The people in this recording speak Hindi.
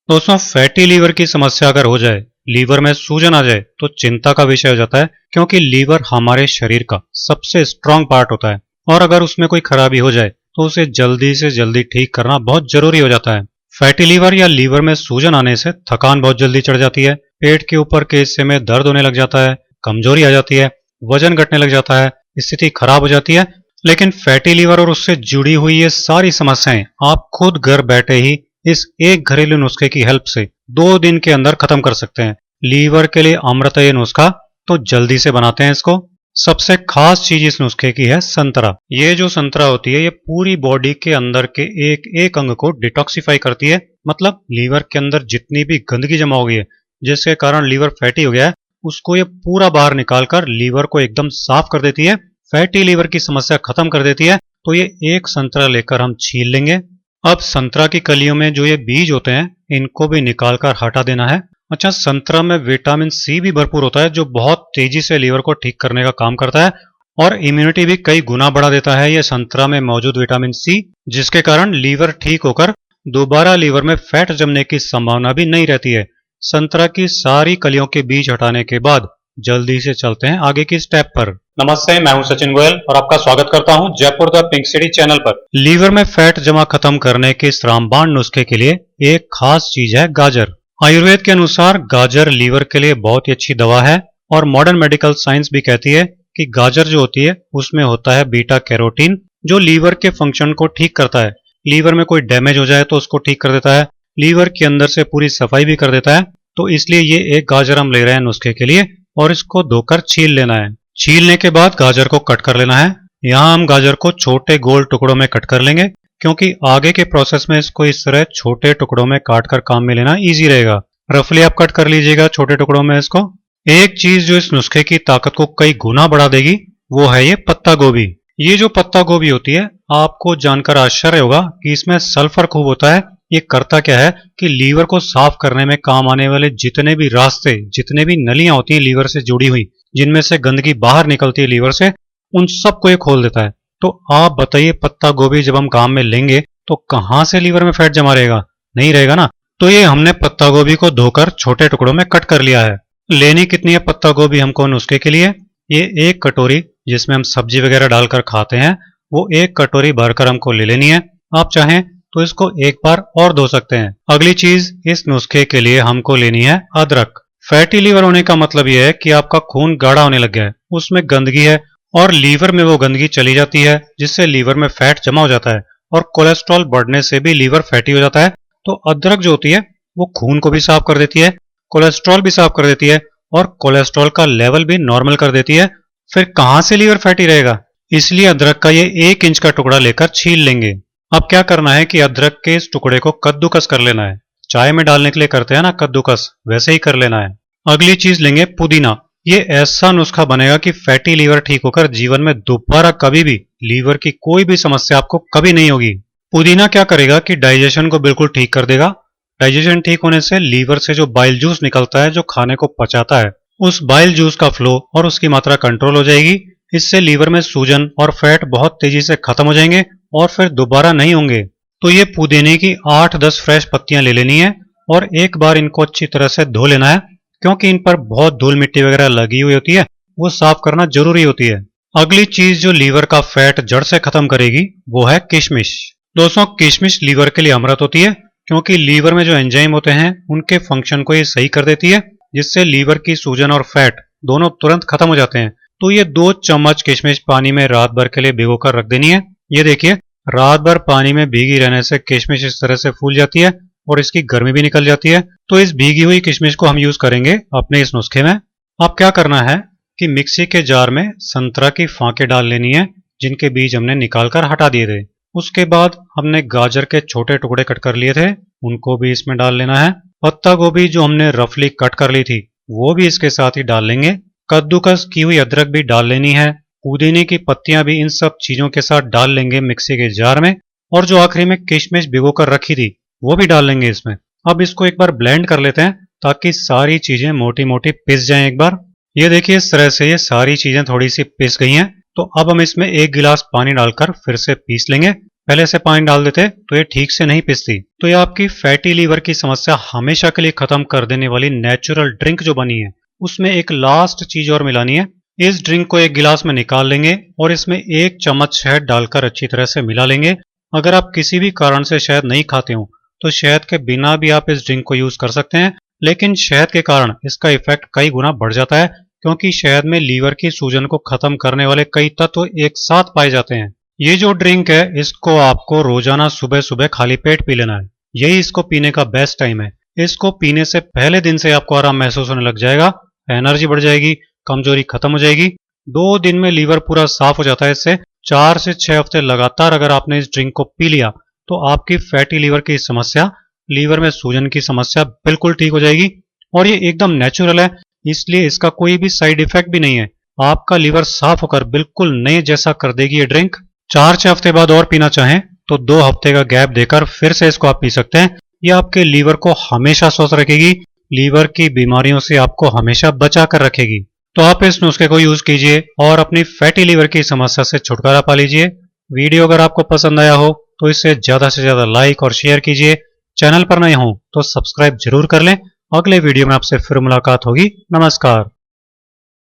दोस्तों, फैटी लीवर की समस्या अगर हो जाए, लीवर में सूजन आ जाए तो चिंता का विषय हो जाता है, क्योंकि लीवर हमारे शरीर का सबसे स्ट्रांग पार्ट होता है और अगर उसमें कोई खराबी हो जाए तो उसे जल्दी से जल्दी ठीक करना बहुत जरूरी हो जाता है। फैटी लीवर या लीवर में सूजन आने से थकान बहुत जल्दी चढ़ जाती है, पेट के ऊपर के हिस्से में दर्द होने लग जाता है, कमजोरी आ जाती है, वजन घटने लग जाता है, स्थिति खराब हो जाती है। लेकिन फैटी लीवर और उससे जुड़ी हुई ये सारी समस्याएं आप खुद घर बैठे ही इस एक घरेलू नुस्खे की हेल्प से 2 दिन के अंदर खत्म कर सकते हैं। लीवर के लिए अमृत है ये नुस्खा, तो जल्दी से बनाते हैं इसको। सबसे खास चीज इस नुस्खे की है संतरा। ये जो संतरा होती है ये पूरी बॉडी के अंदर के एक एक अंग को डिटॉक्सिफाई करती है। मतलब लीवर के अंदर जितनी भी गंदगी जमा हो गई है जिसके कारण लीवर फैटी हो गया है, उसको ये पूरा बाहर निकालकर लीवर को एकदम साफ कर देती है, फैटी लीवर की समस्या खत्म कर देती है। तो ये एक संतरा लेकर हम छील लेंगे। अब संतरा की कलियों में जो ये बीज होते हैं इनको भी निकालकर हटा देना है। अच्छा, संतरा में विटामिन सी भी भरपूर होता है जो बहुत तेजी से लीवर को ठीक करने का काम करता है और इम्यूनिटी भी कई गुना बढ़ा देता है ये संतरा में मौजूद विटामिन सी, जिसके कारण लीवर ठीक होकर दोबारा लीवर में फैट जमने की संभावना भी नहीं रहती है। संतरा की सारी कलियों के बीज हटाने के बाद जल्दी से चलते हैं आगे की स्टेप पर। नमस्ते, मैं हूं सचिन गोयल और आपका स्वागत करता हूं Jaipur the pink city channel पर। लीवर में फैट जमा खत्म करने के इस रामबाण नुस्खे के लिए एक खास चीज है गाजर। आयुर्वेद के अनुसार गाजर लीवर के लिए बहुत ही अच्छी दवा है और मॉडर्न मेडिकल साइंस भी कहती है कि गाजर जो होती है उसमें होता है बीटा कैरोटीन, जो लीवर के फंक्शन को ठीक करता है। लीवर में कोई डैमेज हो जाए तो उसको ठीक कर देता है, लीवर के अंदर से पूरी सफाई भी कर देता है। तो इसलिए ये एक गाजर हम ले रहे हैं नुस्खे के लिए और इसको धोकर छील लेना है। छीलने के बाद गाजर को कट कर लेना है। यहाँ हम गाजर को छोटे गोल टुकड़ों में कट कर लेंगे, क्योंकि आगे के प्रोसेस में इसको इस तरह छोटे टुकड़ों में काट कर काम में लेना इजी रहेगा। रफली आप कट कर लीजिएगा छोटे टुकड़ों में इसको। एक चीज जो इस नुस्खे की ताकत को कई गुना बढ़ा देगी वो है ये पत्ता गोभी। ये जो पत्ता गोभी होती है, आपको जानकर आश्चर्य होगा कि इसमें सल्फर खूब होता है। ये करता क्या है कि लीवर को साफ करने में काम आने वाले जितने भी रास्ते, जितने भी नलियां होती हैं लीवर से जुड़ी हुई, जिनमें से गंदगी बाहर निकलती है लीवर से, उन सबको ये खोल देता है। तो आप बताइए, पत्ता गोभी जब हम काम में लेंगे तो कहां से लीवर में फैट जमा रहेगा? नहीं रहेगा ना। तो ये हमने पत्ता गोभी को धोकर छोटे टुकड़ों में कट कर लिया है। लेनी कितनी है पत्ता गोभी हमको नुस्खे के लिए? ये एक कटोरी जिसमें हम सब्जी वगैरह डालकर खाते हैं, वो एक कटोरी भरकर हमको ले लेनी है। आप चाहें तो इसको एक बार और धो सकते हैं। अगली चीज इस नुस्खे के लिए हमको लेनी है अदरक। फैटी लीवर होने का मतलब यह है कि आपका खून गाढ़ा होने लग गया है, उसमें गंदगी है और लीवर में वो गंदगी चली जाती है जिससे लीवर में फैट जमा हो जाता है और कोलेस्ट्रॉल बढ़ने से भी लीवर फैटी हो जाता है। तो अदरक जो होती है वो खून को भी साफ कर देती है, कोलेस्ट्रॉल भी साफ कर देती है और कोलेस्ट्रॉल का लेवल भी नॉर्मल कर देती है। फिर कहां से लीवर फैटी रहेगा? इसलिए अदरक का ये 1 इंच का टुकड़ा लेकर छील लेंगे। अब क्या करना है कि अदरक के इस टुकड़े को कद्दूकस कर लेना है। चाय में डालने के लिए करते हैं ना कद्दूकस, वैसे ही कर लेना है। अगली चीज लेंगे पुदीना। ये ऐसा नुस्खा बनेगा कि फैटी लीवर ठीक होकर जीवन में दोबारा कभी भी लीवर की कोई भी समस्या आपको कभी नहीं होगी। पुदीना क्या करेगा कि डाइजेशन को बिल्कुल ठीक कर देगा। डाइजेशन ठीक होने से लीवर से जो बाइल जूस निकलता है जो खाने को पचाता है, उस बाइल जूस का फ्लो और उसकी मात्रा कंट्रोल हो जाएगी। इससे लीवर में सूजन और फैट बहुत तेजी से खत्म हो जाएंगे और फिर दोबारा नहीं होंगे। तो ये पुदीने की 8-10 फ्रेश पत्तियां ले लेनी है और एक बार इनको अच्छी तरह से धो लेना है, क्योंकि इन पर बहुत धूल मिट्टी वगैरह लगी हुई होती है, वो साफ करना जरूरी होती है। अगली चीज जो लीवर का फैट जड़ से खत्म करेगी वो है किशमिश। दोस्तों, किशमिश लीवर के लिए अमृत होती है, क्योंकि लीवर में जो एंजाइम होते हैं उनके फंक्शन को ये सही कर देती है, जिससे लीवर की सूजन और फैट दोनों तुरंत खत्म हो जाते हैं। तो ये 2 चम्मच किशमिश पानी में रात भर के लिए भिगोकर रख देनी है। ये देखिए, रात भर पानी में भीगी रहने से किशमिश इस तरह से फूल जाती है और इसकी गर्मी भी निकल जाती है। तो इस भीगी हुई किशमिश को हम यूज करेंगे अपने इस नुस्खे में। अब क्या करना है कि मिक्सी के जार में संतरा की फांके डाल लेनी है, जिनके बीज हमने निकालकर हटा दिए थे। उसके बाद हमने गाजर के छोटे टुकड़े कट कर लिए थे, उनको भी इसमें डाल लेना है। पत्ता गोभी जो हमने रफली कट कर ली थी वो भी इसके साथ ही डाल लेंगे। कद्दूकस की हुई अदरक भी डाल लेनी है। पुदीने की पत्तियां भी इन सब चीजों के साथ डाल लेंगे मिक्सी के जार में। और जो आखिरी में किशमिश भिगो कर रखी थी वो भी डाल लेंगे इसमें। अब इसको एक बार ब्लेंड कर लेते हैं ताकि सारी चीजें मोटी मोटी पिस जाएं एक बार। ये देखिए, इस तरह से ये सारी चीजें थोड़ी सी पिस गई हैं। तो अब हम इसमें 1 गिलास पानी डालकर फिर से पीस लेंगे। पहले से पानी डाल देते तो ये ठीक से नहीं पिसती। तो ये आपकी फैटी लीवर की समस्या हमेशा के लिए खत्म कर देने वाली नेचुरल ड्रिंक जो बनी है, उसमें एक लास्ट चीज और मिलानी है। इस ड्रिंक को एक गिलास में निकाल लेंगे और इसमें 1 चम्मच शहद डालकर अच्छी तरह से मिला लेंगे। अगर आप किसी भी कारण से शहद नहीं खाते हो तो शहद के बिना भी आप इस ड्रिंक को यूज कर सकते हैं, लेकिन शहद के कारण इसका इफेक्ट कई गुना बढ़ जाता है, क्योंकि शहद में लीवर की सूजन को खत्म करने वाले कई तत्व एक साथ पाए जाते हैं। ये जो ड्रिंक है इसको आपको रोजाना सुबह सुबह खाली पेट पी लेना है। यही इसको पीने का बेस्ट टाइम है। इसको पीने से पहले दिन से आपको आराम महसूस होने लग जाएगा, एनर्जी बढ़ जाएगी, कमजोरी खत्म हो जाएगी। 2 दिन में लीवर पूरा साफ हो जाता है इससे। 4 से 6 हफ्ते लगातार अगर आपने इस ड्रिंक को पी लिया तो आपकी फैटी लीवर की समस्या, लीवर में सूजन की समस्या बिल्कुल ठीक हो जाएगी। और ये एकदम नेचुरल है, इसलिए इसका कोई भी साइड इफेक्ट भी नहीं है। आपका लीवर साफ होकर बिल्कुल नए जैसा कर देगी ये ड्रिंक। 4-6 हफ्ते बाद और पीना चाहें तो 2 हफ्ते का गैप देकर फिर से इसको आप पी सकते हैं। ये आपके लीवर को हमेशा स्वस्थ रखेगी, लीवर की बीमारियों से आपको हमेशा बचा कर रखेगी। तो आप इस नुस्खे को यूज कीजिए और अपनी फैटी लीवर की समस्या से छुटकारा पा लीजिए। वीडियो अगर आपको पसंद आया हो तो इसे ज्यादा से ज्यादा लाइक और शेयर कीजिए। चैनल पर नए हो तो सब्सक्राइब जरूर कर लें। अगले वीडियो में आपसे फिर मुलाकात होगी। नमस्कार।